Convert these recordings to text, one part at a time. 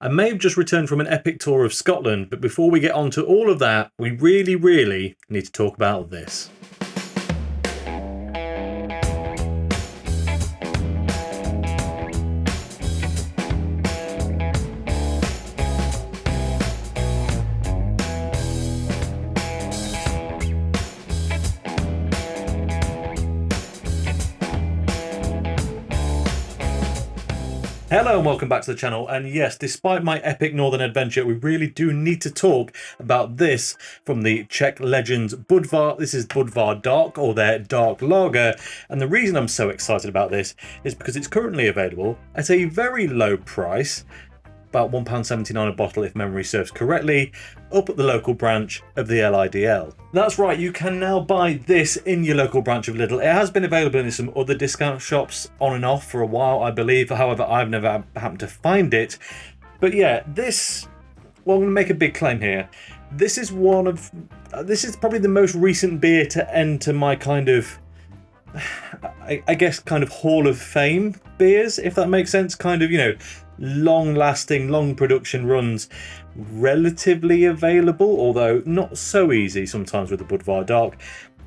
I may have just returned from an epic tour of Scotland, but before we get on to all of that, we really need to talk about this. Hello and welcome back to the channel, and yes, despite my epic northern adventure, we really do need to talk about this from the Czech legends Budvar. This is Budvar Dark, or their Dark Lager, and the reason I'm so excited about this is because it's currently available at a very low price, about £1.79 a bottle if memory serves correctly, up at the local branch of the LIDL. That's right, you can now buy this in your local branch of Lidl. It has been available in some other discount shops on and off for a while, I believe. However, I've never happened to find it. But yeah, this, well, I'm going to make a big claim here. This is probably the most recent beer to enter my kind of, I guess, kind of Hall of Fame beers, if that makes sense. Kind of, you know, long-lasting, long production runs, relatively available, although not so easy sometimes with the Budvar Dark.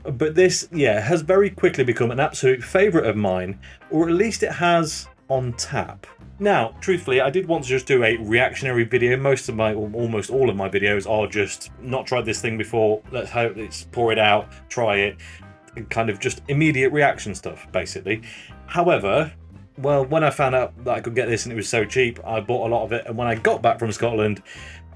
But this, yeah, has very quickly become an absolute favourite of mine, or at least it has on tap. Now, truthfully, I did want to just do a reactionary video. Most of my, or almost all of my videos are just not tried this thing before, let's hope it's pour it out, try it, kind of just immediate reaction stuff, basically. However, well, when I found out that I could get this and it was so cheap, I bought a lot of it. And when I got back from Scotland,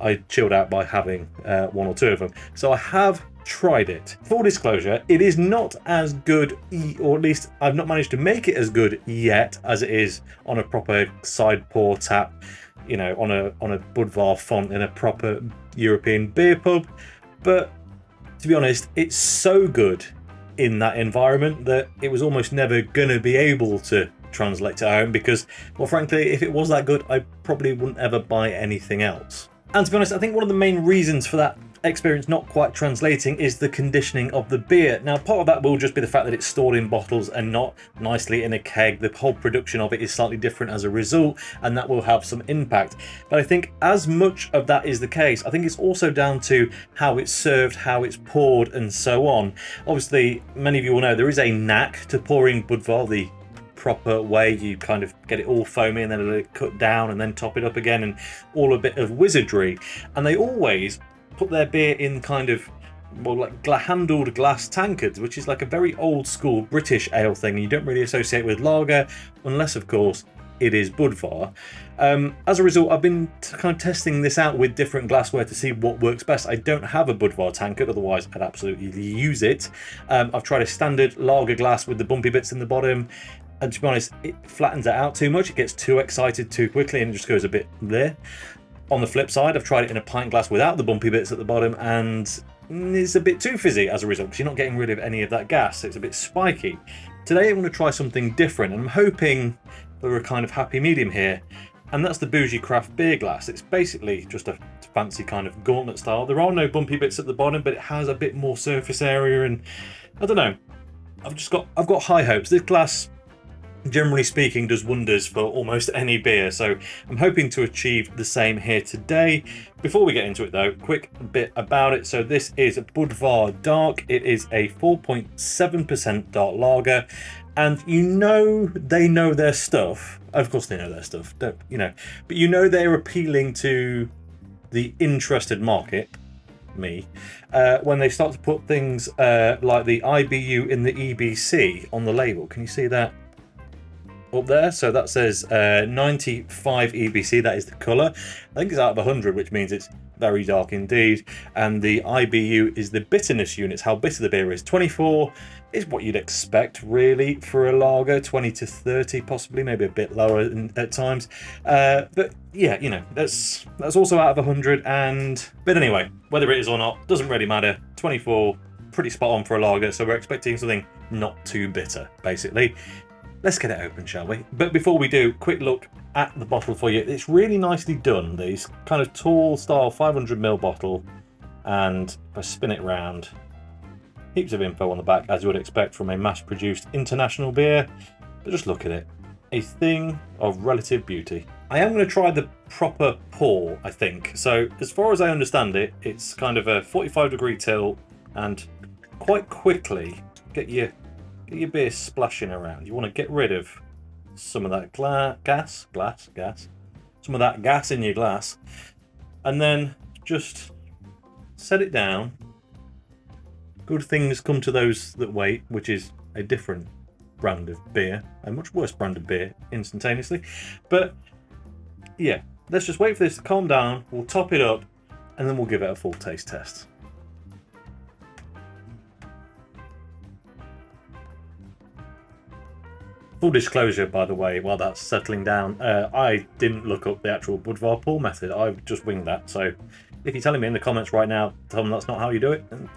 I chilled out by having one or two of them. So I have tried it. Full disclosure, it is not as good, or at least I've not managed to make it as good yet as it is on a proper side pour tap, you know, on a Budvar font in a proper European beer pub. But to be honest, it's so good in that environment that it was almost never going to be able to translate to home, because, well, frankly, if it was that good, I probably wouldn't ever buy anything else. And to be honest, I think one of the main reasons for that experience not quite translating is the conditioning of the beer. Now, part of that will just be the fact that it's stored in bottles and not nicely in a keg. The whole production of it is slightly different as a result, and that will have some impact. But I think as much of that is the case, I think it's also down to how it's served, how it's poured, and so on. Obviously, many of you will know there is a knack to pouring Budvar the proper way. You kind of get it all foamy and then let it cut down and then top it up again, and all a bit of wizardry. And they always put their beer in kind of, well, like handled glass tankards, which is like a very old school British ale thing, and you don't really associate with lager unless, of course, it is Budvar. As a result, I've been kind of testing this out with different glassware to see what works best. I don't have a Budvar tankard, otherwise I'd absolutely use it. I've tried a standard lager glass with the bumpy bits in the bottom, and to be honest, it flattens it out too much. It gets too excited too quickly and it just goes a bit there. On the flip side, I've tried it in a pint glass without the bumpy bits at the bottom, and it's a bit too fizzy as a result, because you're not getting rid of any of that gas, so it's a bit spiky. Today I'm going to try something different, and I'm hoping for a kind of happy medium here, and that's the bougie craft beer glass. It's basically just a fancy kind of gauntlet style. There are no bumpy bits at the bottom, but it has a bit more surface area, and I don't know. I've got high hopes. This glass, generally speaking, does wonders for almost any beer, so I'm hoping to achieve the same here today. Before we get into it though, quick bit about it. So this is Budvar Dark. It is a 4.7% dark lager, and you know they know their stuff. Of course they know their stuff, don't you know, but you know they're appealing to the interested market, me, when they start to put things like the IBU in the EBC on the label. Can you see that up there? So that says 95 EBC, that is the colour. I think it's out of 100, which means it's very dark indeed. And the IBU is the bitterness units, how bitter the beer is. 24 is what you'd expect really for a lager, 20 to 30 possibly, maybe a bit lower at times. But yeah, you know, that's also out of 100. But anyway, whether it is or not doesn't really matter. 24, pretty spot on for a lager, so we're expecting something not too bitter, basically. Let's get it open, shall we? But before we do, quick look at the bottle for you. It's really nicely done, these kind of tall style 500ml bottle, and if I spin it round, heaps of info on the back, as you would expect from a mass-produced international beer. But just look at it, a thing of relative beauty. I am going to try the proper pour, I think. So as far as I understand it, it's kind of a 45-degree tilt, and quite quickly get your beer splashing around. You want to get rid of some of that gas, some of that gas in your glass, and then just set it down. Good things come to those that wait, which is a different brand of beer, a much worse brand of beer instantaneously. But yeah, let's just wait for this to calm down. We'll top it up, and then we'll give it a full taste test. Full disclosure, by the way, while that's settling down, I didn't look up the actual Budvar pour method. I just winged that. So if you're telling me in the comments right now, tell them that's not how you do it, then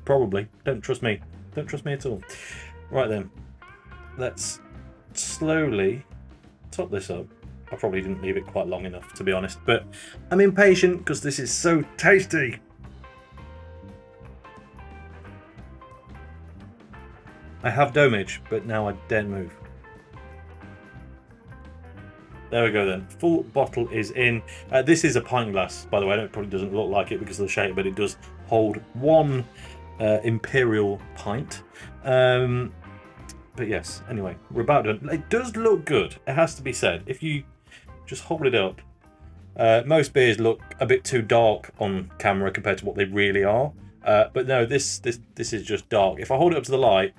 probably. Don't trust me. Don't trust me at all. Right then, let's slowly top this up. I probably didn't leave it quite long enough, to be honest, but I'm impatient because this is so tasty. I have domage, but now I daren't move. There we go then. Full bottle is in. This is a pint glass, by the way. I know it probably doesn't look like it because of the shape, but it does hold one imperial pint. But yes, anyway, we're about done. It does look good, it has to be said. If you just hold it up, most beers look a bit too dark on camera compared to what they really are. But no, this is just dark. If I hold it up to the light,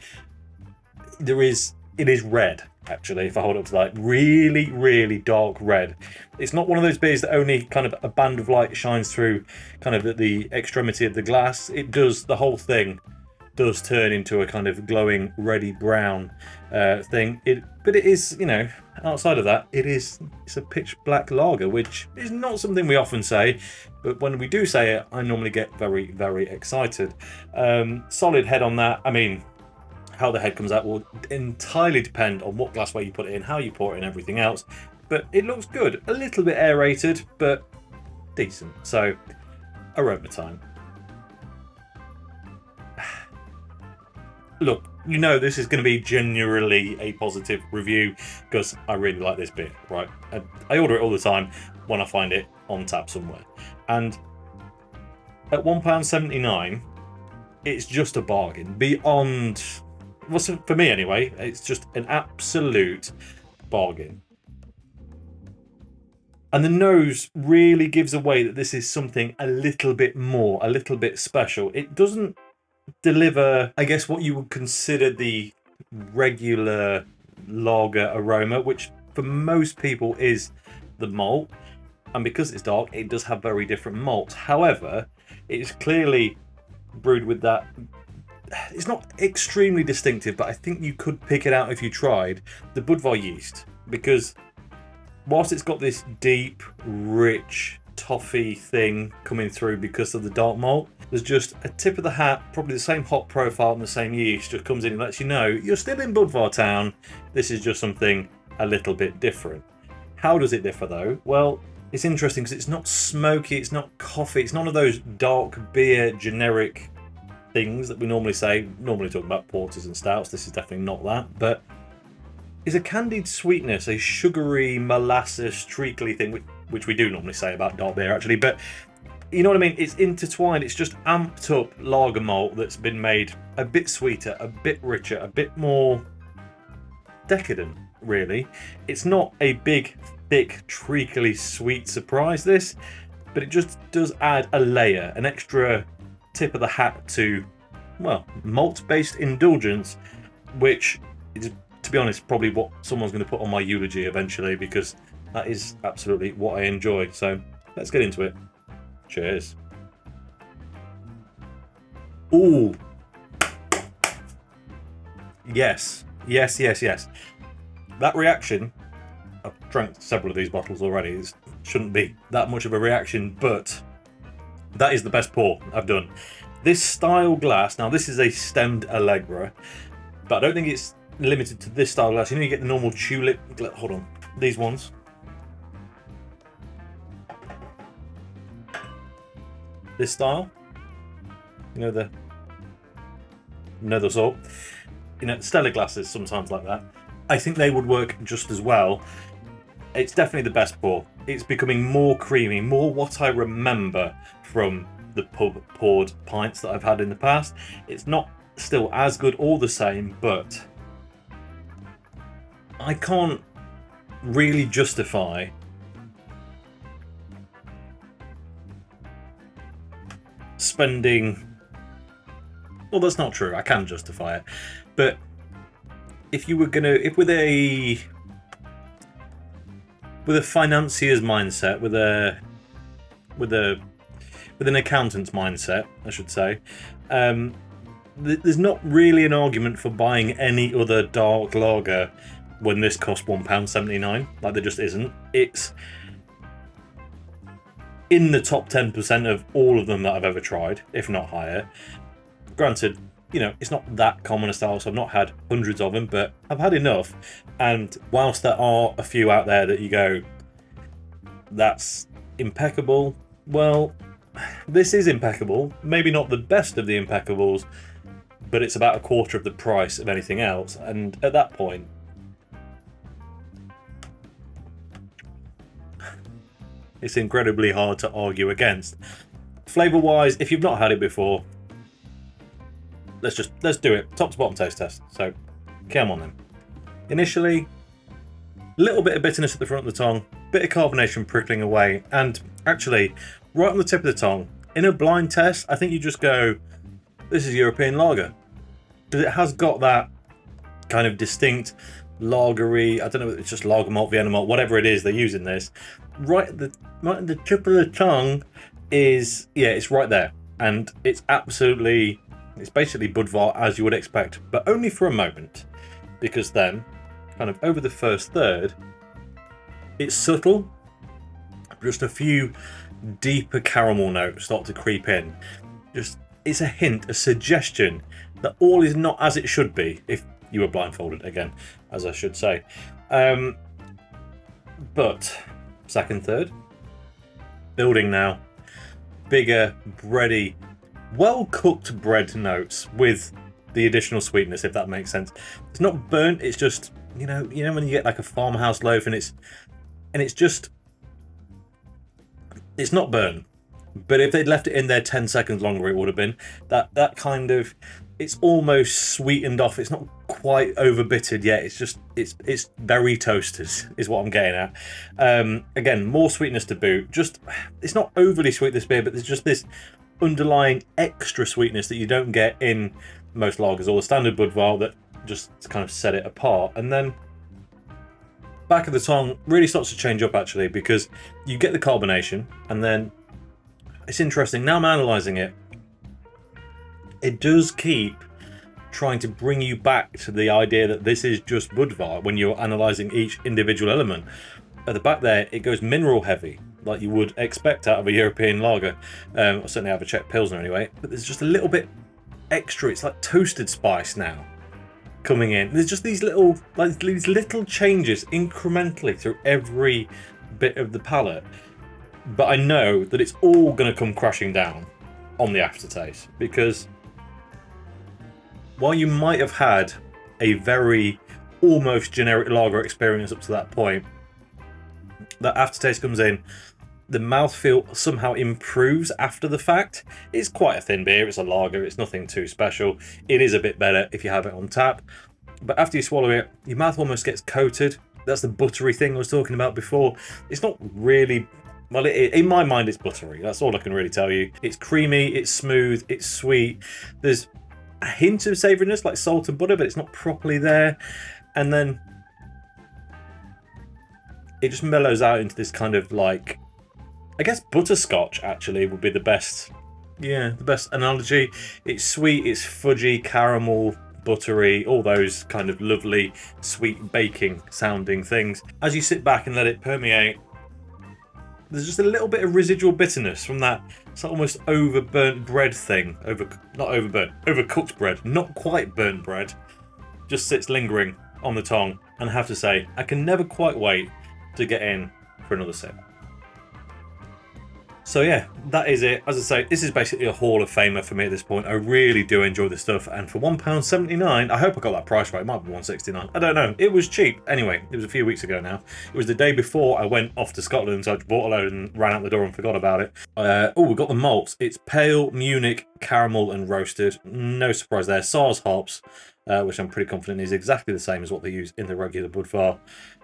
it is red. Actually, if I hold it up to the light, really, really dark red. It's not one of those beers that only kind of a band of light shines through kind of at the extremity of the glass. It does, the whole thing does turn into a kind of glowing reddy brown thing. But it is, you know, outside of that, it's a pitch black lager, which is not something we often say, but when we do say it, I normally get very, very excited. Solid head on that. I mean, how the head comes out will entirely depend on what glassware you put it in, how you pour it, and everything else. But it looks good. A little bit aerated, but decent. So, aroma time. Look, you know this is going to be genuinely a positive review because I really like this beer, right? I order it all the time when I find it on tap somewhere. And at £1.79, it's just a bargain. Beyond, well, for me anyway, it's just an absolute bargain. And the nose really gives away that this is something a little bit more, a little bit special. It doesn't deliver, I guess, what you would consider the regular lager aroma, which for most people is the malt. And because it's dark, it does have very different malts. However, it's clearly brewed with that. It's not extremely distinctive, but I think you could pick it out if you tried the Budvar yeast, because whilst it's got this deep, rich toffee thing coming through because of the dark malt, there's just a tip of the hat, probably the same hop profile and the same yeast just comes in and lets you know you're still in Budvar town. This is just something a little bit different. How does it differ though? Well, it's interesting because it's not smoky, it's not coffee, it's none of those dark beer generic things that we normally say, normally talking about porters and stouts. This is definitely not that, but it's a candied sweetness, a sugary, molasses, treacly thing, which we do normally say about dark beer actually, but you know what I mean? It's intertwined, it's just amped up lager malt that's been made a bit sweeter, a bit richer, a bit more decadent, really. It's not a big, thick, treacly sweet surprise, this, but it just does add a layer, an extra tip of the hat to, well, malt-based indulgence, which is, to be honest, probably what someone's going to put on my eulogy eventually, because that is absolutely what I enjoy. So let's get into it. Cheers. Ooh. Yes. Yes, yes, yes. That reaction, I've drank several of these bottles already. It shouldn't be that much of a reaction, but that is the best pour I've done. This style glass, now this is a stemmed Allegra, but I don't think it's limited to this style glass. You know, you get the normal tulip, hold on, these ones. This style, you know, the sort, you know, Stella glasses sometimes like that. I think they would work just as well. It's definitely the best pour. It's becoming more creamy, more what I remember from the pub poured pints that I've had in the past. It's not still as good or the same, but I can't really justify spending... Well, that's not true. I can justify it. But if you were going to... If with a financier's mindset, with an accountant's mindset, I should say, there's not really an argument for buying any other dark lager when this costs £1.79. Like, there just isn't. It's in the top 10% of all of them that I've ever tried, if not higher. Granted, you know, it's not that common a style, so I've not had hundreds of them, but I've had enough. And whilst there are a few out there that you go, that's impeccable, well, this is impeccable. Maybe not the best of the impeccables, but it's about a quarter of the price of anything else. And at that point, it's incredibly hard to argue against. Flavour-wise, if you've not had it before, let's do it. Top to bottom taste test. So, come on then. Initially, a little bit of bitterness at the front of the tongue, bit of carbonation prickling away, and actually, right on the tip of the tongue, in a blind test, I think you just go, this is European lager. Because it has got that kind of distinct lagery, I don't know, it's just lager malt, Vienna malt, whatever it is they use in this. Right at the tip of the tongue is, yeah, it's right there. And it's absolutely, it's basically Budvar as you would expect, but only for a moment. Because then, kind of over the first third, it's subtle. Just a few deeper caramel notes start to creep in. Just, it's a hint, a suggestion that all is not as it should be, if you were blindfolded, again, as I should say. But second, third, building now, bigger, bready, well-cooked bread notes with the additional sweetness, if that makes sense. It's not burnt, it's just, you know when you get like a farmhouse loaf and it's just, it's not burnt. But if they'd left it in there 10 seconds longer, it would have been. That kind of, it's almost sweetened off. It's not quite over-bittered yet. It's just, it's very toasted, is what I'm getting at. Again, more sweetness to boot. Just, it's not overly sweet, this beer, but there's just this underlying extra sweetness that you don't get in most lagers or the standard Budvar that just kind of set it apart. And then back of the tongue really starts to change up, actually, because you get the carbonation, and then it's interesting, now I'm analysing it, it does keep trying to bring you back to the idea that this is just Budvar when you're analysing each individual element. At the back there, it goes mineral heavy, like you would expect out of a European lager, or certainly out of a Czech Pilsner anyway, but there's just a little bit extra. It's like toasted spice now coming in. There's just these little changes incrementally through every bit of the palate. But I know that it's all going to come crashing down on the aftertaste, because while you might have had a very almost generic lager experience up to that point, that aftertaste comes in, the mouthfeel somehow improves after the fact. It's quite a thin beer, it's a lager, it's nothing too special. It is a bit better if you have it on tap. But after you swallow it, your mouth almost gets coated. That's the buttery thing I was talking about before. It's not really... Well, in my mind, it's buttery. That's all I can really tell you. It's creamy, it's smooth, it's sweet. There's a hint of savouriness, like salt and butter, but it's not properly there. And then it just mellows out into this kind of like, I guess butterscotch actually would be the best, yeah, the best analogy. It's sweet, it's fudgy, caramel, buttery, all those kind of lovely, sweet baking sounding things. As you sit back and let it permeate, there's just a little bit of residual bitterness from that. It's like almost overburnt bread thing. Overcooked bread. Not quite burnt bread. Just sits lingering on the tongue. And I have to say, I can never quite wait to get in for another sip. So yeah, that is it. As I say, this is basically a Hall of Famer for me at this point. I really do enjoy this stuff, and for £1.79, I hope I got that price right. It might be £1.69. I don't know. It was cheap. Anyway, it was a few weeks ago now. It was the day before I went off to Scotland, so I bought a load and ran out the door and forgot about it. Oh, we got the malts. It's pale, Munich, caramel, and roasted. No surprise there. Saaz hops, which I'm pretty confident is exactly the same as what they use in the regular Budvar.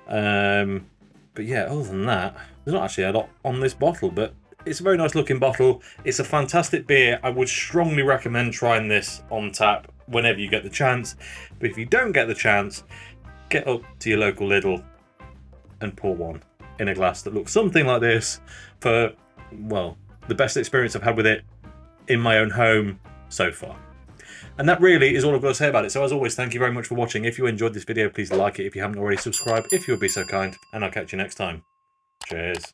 But yeah, other than that, there's not actually a lot on this bottle, but it's a very nice looking bottle. It's a fantastic beer. I would strongly recommend trying this on tap whenever you get the chance. But if you don't get the chance, get up to your local Lidl and pour one in a glass that looks something like this for, well, the best experience I've had with it in my own home so far. And that really is all I've got to say about it. So as always, thank you very much for watching. If you enjoyed this video, please like it. If you haven't already, subscribe if you would be so kind. And I'll catch you next time. Cheers.